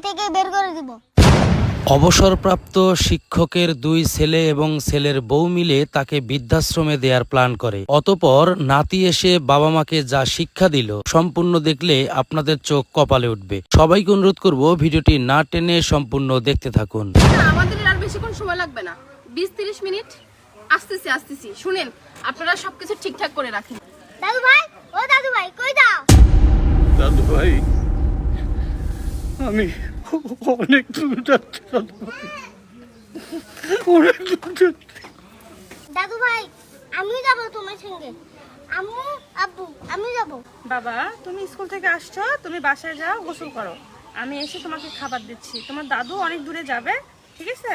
থেকে বের করে দিব। অবসরপ্রাপ্ত শিক্ষকের দুই ছেলে এবং ছেলের বউ মিলে তাকে বৃদ্ধাশ্রমে দেওয়ার প্ল্যান করে। অতঃপর নাতি এসে বাবা মাকে যা শিক্ষা দিল সম্পূর্ণ দেখলে আপনাদের চোখ কপালে উঠবে। সবাইকে অনুরোধ করব ভিডিওটি না টেনে সম্পূর্ণ দেখতে থাকুন। আমাদের আর বেশিক্ষণ সময় লাগবে না, 20-30 মিনিট। আসতেছি শুনেন, আপনারা সবকিছু ঠিকঠাক করে রাখেন। দাদু ভাই, ও দাদু ভাই কই দাও? দাদু ভাই, আমি অনেক দূর যাচ্ছি অনেক দূর যাচ্ছি। দাদু ভাই আমি যাব তোমার সঙ্গে। আম্মু আব্বু আমি যাব। বাবা, তুমি স্কুল থেকে আসছো, তুমি বাসায় যাও, গোসল করো। আমি এসে তোমাকে খাবার দিচ্ছি। তোমার দাদু অনেক দূরে যাবে, ঠিক আছে?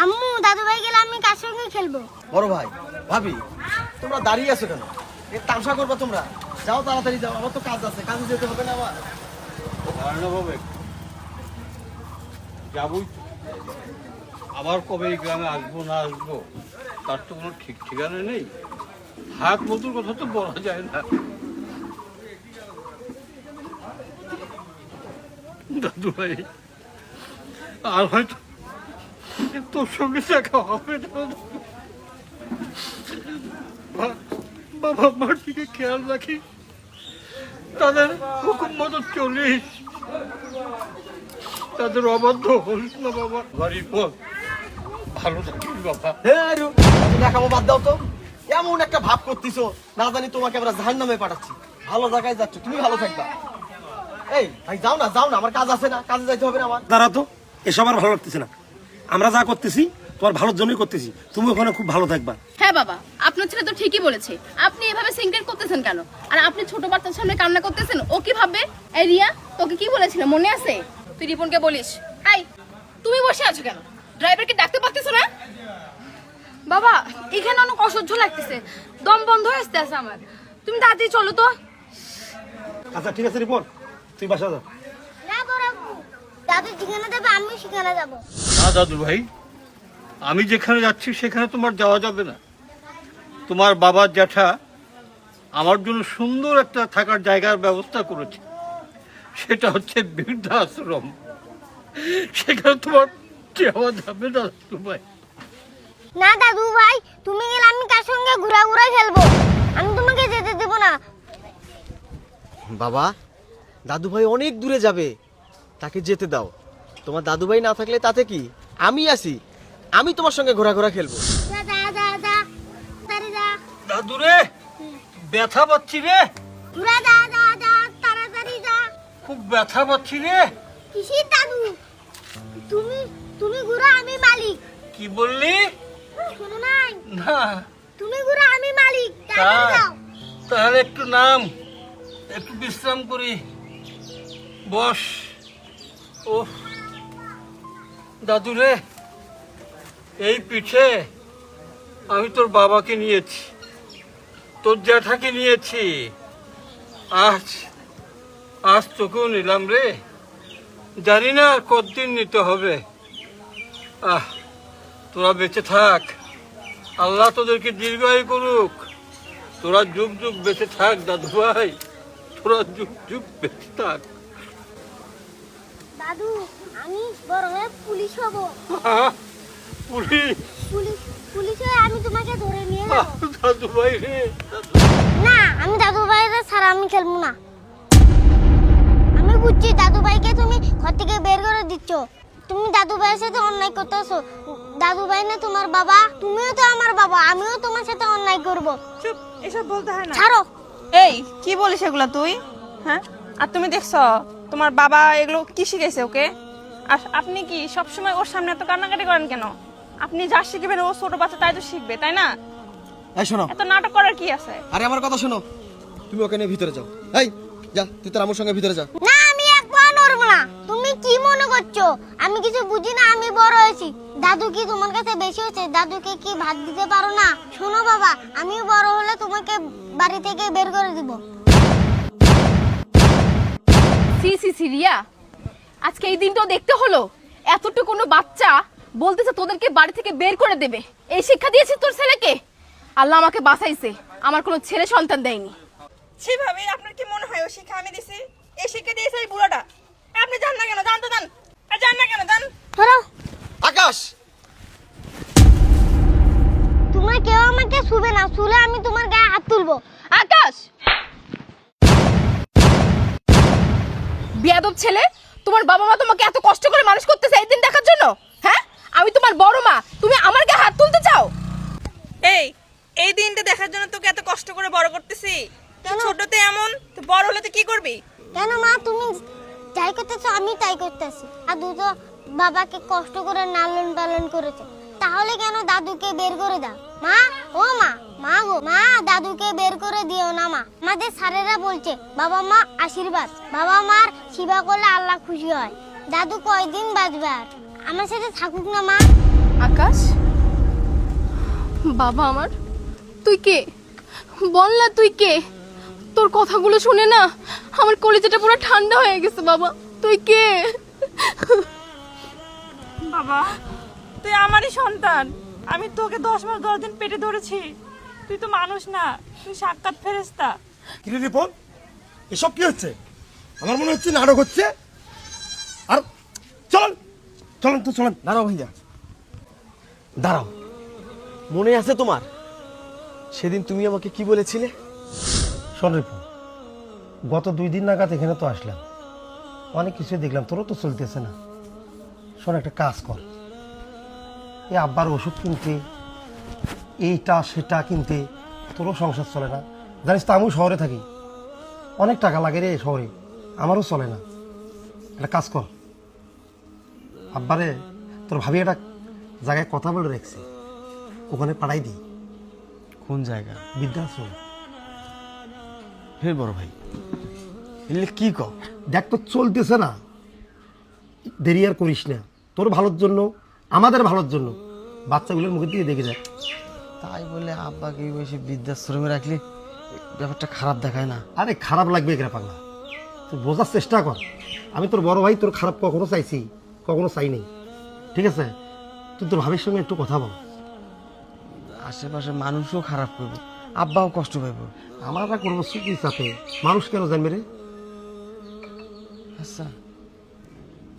আম্মু দাদু ভাই গেলে আমি কার সঙ্গে খেলবো? বড় ভাই ভাবি তোমরা দাঁড়িয়ে আছো কেন? তামসা করবা তোমরা? যাও তাড়াতাড়ি যাও, আমার তো কাজ আছে, কাজে যেতে হবে না আমার? যাবই তো। আবার কবে এই গ্রামে আসবো না আসবো তার তো কোনো ঠিক ঠিকানা নেই। হাত মতুর কথা তো বলা যায় না। দাদু ভাই, আর হয়তো তোর সঙ্গে দেখা হবে না। বাবা মার দিকে খেয়াল রাখি, তাদের হুকুম মতো চলিস, তাদের অবাধ্য হইস না বাবা। বাড়ির পর ভালো থাকিস বাবা। দেখাবো, বাদ দাও তো। এমন একটা ভাব করতেছো না জানি তোমাকে আমরা জাহান্নামে পাঠাচ্ছি। ভালো জায়গায় যাচ্ছ, তুমি ভালো থাকবা। এই ভাই যাও না, যাও না, আমার কাজ আছে না, কাজে যাইতে হবে না আমার। দাঁড়া তো, এসব আর ভালো লাগতেছে না। আমরা যা করতেছি তোমার ভালোর জন্যই করতেছি, তুমি ওখানে খুব ভালো থাকবা। হ্যাঁ বাবা, আপনার ছেলে তো ঠিকই বলেছে। আপনি এভাবে সিনক্রেট করতেছেন কেন? আর আপনি ছোট বাচ্চার সামনে কান্না করতেছেন, ও কি ভাববে? এই রিয়া, তোকে কি বলেছিল মনে আছে? তুই রিপনকে বলিস। এই, তুমি বসে আছো কেন? ড্রাইভারকে ডাকতে পারতেছো না? বাবা, এখানে অনেক অসহ্য লাগতেছে, দম বন্ধ হয়ে আসতেছে আমার। তুমি তাড়াতাড়ি চলো তো। আচ্ছা ঠিক আছে রিপন, তুই বাসা যা। না বড় আব্বু, দাদু যেখানে যাবে আমি সেখানে যাব। না দাদু ভাই, আমি যেখানে যাচ্ছি সেখানে তোমার যাওয়া যাবে না। তোমার বাবার জ্যাঠা আমার জন্য সুন্দর একটা থাকার জায়গার ব্যবস্থা করেছে, সেটা হচ্ছে বৃদ্ধাশ্রম। সেখানে তোমার যাওয়া যাবে না দাদু ভাই। না দাদু ভাই, তুমি গেলে আমি কার সঙ্গে ঘোরা খেলবো? আমি তোমাকে যেতে দেব না। বাবা, দাদু ভাই অনেক দূরে যাবে, তাকে যেতে দাও। তোমার দাদু ভাই না থাকলে তাতে কি, আমি আছি, আমি তোমার সঙ্গে ঘোরা খেলবো। দাদু রে, ব্যথা পাচ্ছি রে, তাড়াতাড়ি যা। খুব ব্যথা পাচ্ছি রে। কিসের দাদু? তুমি তুমি ঘুরো, আমি মালিক। কি বললি? শোনো নাই? না, তুমি ঘুরো, আমি মালিক। তাড়াতাড়ি যাও। তাহলে একটু নাম, একটু বিশ্রাম করি, বস। ও দাদু রে, এই পিঠে আমি তোর বাবাকে নিয়েছি, তোর জ্যাঠাকে নিয়েছি, আজ আজ তোকেও নিলাম রে। জানি না কতদিন নিতে হবে। তোরা বেঁচে থাক, আল্লাহ তোদেরকে দীর্ঘায়ু করুক। তোরা যুগ যুগ বেঁচে থাক দাদু ভাই, তোরা যুগ যুগ বেঁচে থাক। দাদু, আমি বড় হয়ে পুলিশ হব। পুলিশ? পুলিশ হয়ে আমি তোমাকে ধরে নিয়ে যাব। দাদু ভাই রে, না, আমি দাদু ভাইয়ের ছাড়া আমি খেলবো না। আমি বুঝছি দাদু ভাইকে তুমি ঘর থেকে বের করে দিচ্ছ। তুমি দাদু ভাইয়ের সাথে অন্যায় করতেছো। দাদু ভাই না তোমার বাবা, তুমিও তো আমার বাবা, আমিও তোমার সাথে অন্যায় করব। চুপ, এসব বলতে হয় না। ছাড়ো। এই, কি বলিস এগুলা তুই? হ্যাঁ, আর তুমি দেখছো তোমার বাবা এগুলো কি শিখাইছে ওকে? আর আপনি কি সবসময় ওর সামনে এত কান্নাকাটি করেন কেন? আপনি যা শিখবেন ও ছোট বাচ্চা তাই তো শিখবে, তাই না? এই শোনো, এত নাটক করার কি আছে? আরে আমার কথা শোনো, তুমি ওখানে ভিতরে যাও। এই যা, তুই তোর আমার সঙ্গে ভিতরে যা। না, আমি এক পা নড়বো না। তুমি কি মনে করছো আমি কিছু বুঝি না? আমি বড় হয়েছি। দাদু কি তোমার কাছে বেশি হচ্ছে? দাদুকে কি ভাত দিতে পারো না? শোনো বাবা, আমি বড় হলে তোমাকে বাড়ি থেকে বের করে দিব। সি রিয়া, আজকে এই দিনটাও দেখতে হলো। এতটুকু কোনো বাচ্চা বলতেছে তোদেরকে বাড়ি থেকে বের করে দেবে। এই শিক্ষা দিয়েছিস তোর ছেলেকে? আল্লাহ আমাকে বাঁচাইছে, আমার কোনো ছেলে সন্তান দেয়নি। ছি ভাবি, আপনার কি মনে হয় ও শিক্ষা আমি দিছি? এই শিক্ষা দিয়েছে এই বুড়াটা। আপনি জান না কেন? জানতে দেন। বেয়াদব ছেলে। তোমার বাবা মা তোমাকে এত কষ্ট করে মানুষ করতেছে এই দিন দেখার জন্য? হ্যাঁ, আমি তোমার বড় মা, তুমি আমার গায়ে হাত তুলতে চাও? এই দিনটা দেখার জন্য তোকে এত কষ্ট করে বড় করতেছি। তুই ছোটতে এমন, তো বড় হলে তুই কি করবি? কেন মা, তুমি যাই করতেছো আমি তাই করতেছি। দাদু তো বাবাকে কষ্ট করে লালন পালন করেছে, তাহলে কেন দাদুকে বের করে দাও? মা, ও মা, মা গো মা, দাদুকে বের করে দিও না মা। আমাদের স্যারেরা বলছে বাবা মা আশীর্বাদ, বাবা মার সেবা করলে আল্লাহ খুশি হয়। দাদু কয়দিন বাঁচবে, আর আমার সাথে থাকুক না মা। আকাশ, বাবা আমার, তুই কে? বল না তুই কে? তোর কথাগুলো শুনে না আমার কলিজাটা পুরো ঠান্ডা হয়ে গেছে। বাবা তুই কে? বাবা, তুই আমারই সন্তান। আমি তোকে 10 মাস 10 দিন পেটে ধরেছি। তুই তো মানুষ না, তুই সাক্ষাৎ ফেরেশতা। কিরে রিপন, এসব কি হচ্ছে? আমার মনে হচ্ছে নাটক হচ্ছে। আর চলেন চলেন তো চলেন। দাঁড়াও ভাইয়া, দাঁড়াও। মনে আছে তোমার সেদিন তুমি আমাকে কি বলেছিলে? শোন রিপন, গত 2 দিন নাগাদ এখানে তো আসলাম, অনেক কিছু দেখলাম, তোরও তো চলতেছে না। শোন, একটা কাজ কর, এই আব্বার ওষুধ কিনতে, এইটা সেটা কিনতে তোরও সংসার চলে না। জানিস তো আমিও শহরে থাকি, অনেক টাকা লাগে রে শহরে, আমারও চলে না। একটা কাজ কর, আব্বারে তোর ভাবি একটা জায়গায় কথা বলে রাখছি, ওখানে পাঠাই দিই। কোন জায়গা? বৃদ্ধাশ্রম। হে বড় ভাই, এলে কি কও? দেখ তো চলতেছে না, দেরি আর করিস না। তোর ভালোর জন্য, আমাদের ভালোর জন্য, বাচ্চাগুলোর মুখের দিকে দেখে যায়। তাই বলে আব্বাকে বেশি বৃদ্ধাশ্রমে রাখলে ব্যাপারটা খারাপ দেখায় না? আরে খারাপ লাগবে এখানে পাগলা, তুই বোঝার চেষ্টা কর। আমি তোর বড় ভাই, তোর খারাপ কখনো চাইছি, কখনো চাই নাই, ঠিক আছে? তুই তোর ভাবির সঙ্গে একটু কথা বল। আশেপাশে মানুষও খারাপ করবো, আব্বাও কষ্ট পাইব। আমরা করবো কি চাপে, মানুষ কেন জানবে রে? আচ্ছা,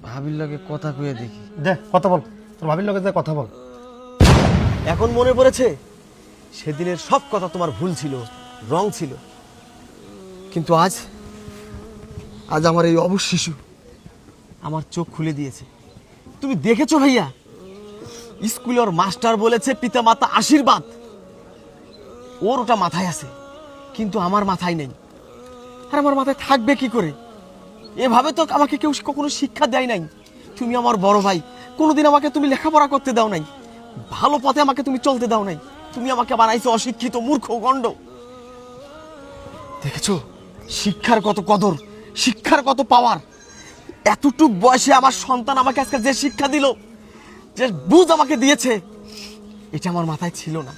ভাবির লগে কথা কয়ে দেখি। দেখ কথা বল, তোর ভাবির লগে যা কথা বল। এখন মনে পড়েছে সেদিনের সব কথা তোমার ভুল ছিল, রং ছিল, কিন্তু আজ আমার এই অবশ শিশু আমার চোখ খুলে দিয়েছে। তুমি দেখেছো ভাইয়া, স্কুলে ওর মাস্টার বলেছে পিতা মাতা আশীর্বাদ, ওর ওটা মাথায় আছে, কিন্তু আমার মাথায় নেই। আর আমার মাথায় থাকবে কি করে? এভাবে তো আমাকে কেউ কখনো শিক্ষা দেয় নাই। তুমি আমার বড় ভাই, কোনোদিন আমাকে তুমি লেখাপড়া করতে দাও নাই, ভালো পথে আমাকে তুমি চলতে দাও নাই। তুমি আমাকে বানাইছো অশিক্ষিত, মূর্খ, গণ্ড। দেখেছো শিক্ষার কত কদর, শিক্ষার কত পাওয়ার। এতটুক বয়সে আমার সন্তান আমাকে আজকে যে শিক্ষা দিল, যে বুঝ আমাকে দিয়েছে, এটা আমার মাথায় ছিল না।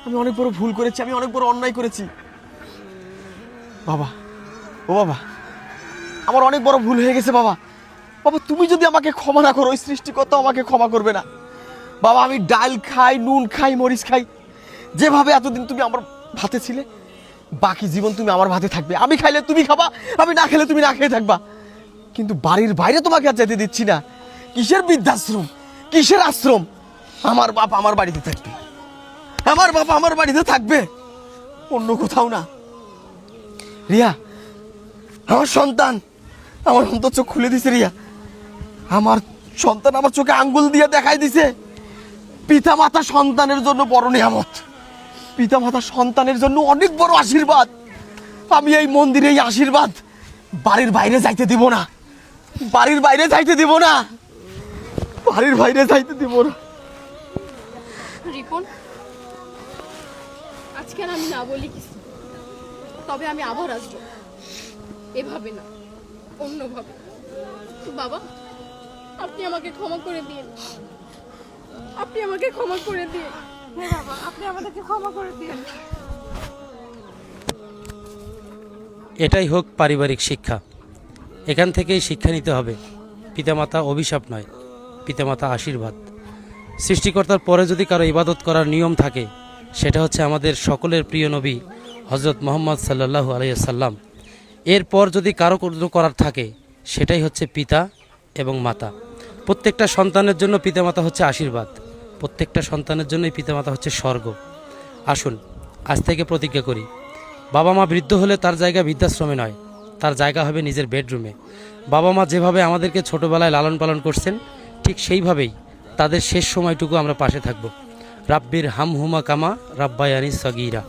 আমি অনেক বড় ভুল করেছি, আমি অনেক বড় অন্যায় করেছি। বাবা, ও বাবা, আমার অনেক বড় ভুল হয়ে গেছে বাবা। বাবা, তুমি যদি আমাকে ক্ষমা না করো, ওই সৃষ্টিকর্তা আমাকে ক্ষমা করবে না। বাবা, আমি ডাল খাই, নুন খাই, মরিচ খাই, যেভাবে এতদিন তুমি আমার ভাতে ছিলে, বাকি জীবন তুমি আমার ভাতে থাকবে। আমি খাইলে তুমি খাবা, আমি না খেলে তুমি না খেয়ে থাকবা, কিন্তু বাড়ির বাইরে তোমাকে আর যেতে দিচ্ছি না। কিসের বৃদ্ধাশ্রম, কিসের আশ্রম? আমার বাপ আমার বাড়িতে থাকবে, আমার বাপ আমার বাড়িতে থাকবে, অন্য কোথাও না। রিয়া, আমার সন্তান আমার অন্তর চোখ খুলে দিছে। রিয়া, আমার সন্তান আমার চোখে আঙ্গুল দিয়ে দেখাই দিছে পিতা মাতা সন্তানের জন্য বড় নিয়ামত, পিতা মাতা সন্তানের জন্য অনেক বড় আশীর্বাদ। আমি এই মন্দিরে এই আশীর্বাদ বাড়ির বাইরে যাইতে দিব না, বাড়ির বাইরে যাইতে দিব না, বাড়ির বাইরে যাইতে দিব না। রিপন, আজকে আর আমি না বলি কিছু, তবে আমি আবার আসবো, এভাবে না অন্যভাবে। বাবা, আপনি আমাকে ক্ষমা করে দিন, আপনি আমাকে ক্ষমা করে দিন। হ্যাঁ বাবা, আপনি আমাদেরকে ক্ষমা করে দিন। এটাই হোক পারিবারিক শিক্ষা। এখান থেকেই শিক্ষা নিতে হবে, পিতামাতা অভিশাপ নয়, পিতামাতা আশীর্বাদ। সৃষ্টিকর্তার পরে যদি কারো ইবাদত করার নিয়ম থাকে, সেটা হচ্ছে আমাদের সকলের প্রিয় নবী হজরত মুহাম্মদ সাল্লাল্লাহু আলাইহি সাল্লাম। এরপর যদি কারো কোনো করার থাকে, সেটাই হচ্ছে পিতা এবং মাতা। প্রত্যেকটা সন্তানের জন্য পিতামাতা হচ্ছে আশীর্বাদ, প্রত্যেকটা সন্তানের জন্যই পিতামাতা হচ্ছে স্বর্গ। আসুন আজ থেকে প্রতিজ্ঞা করি, বাবা মা বৃদ্ধ হলে তার জায়গা বৃদ্ধাশ্রমে নয়, তার জায়গা হবে নিজের বেডরুমে। বাবা মা যেভাবে আমাদেরকে ছোটবেলায় লালন পালন করছেন ঠিক সেইভাবেই তাদের শেষ সময়টুকু আমরা পাশে থাকব। রাব্বির হামহুমা কামা রাব্বায়ানি সগীরা।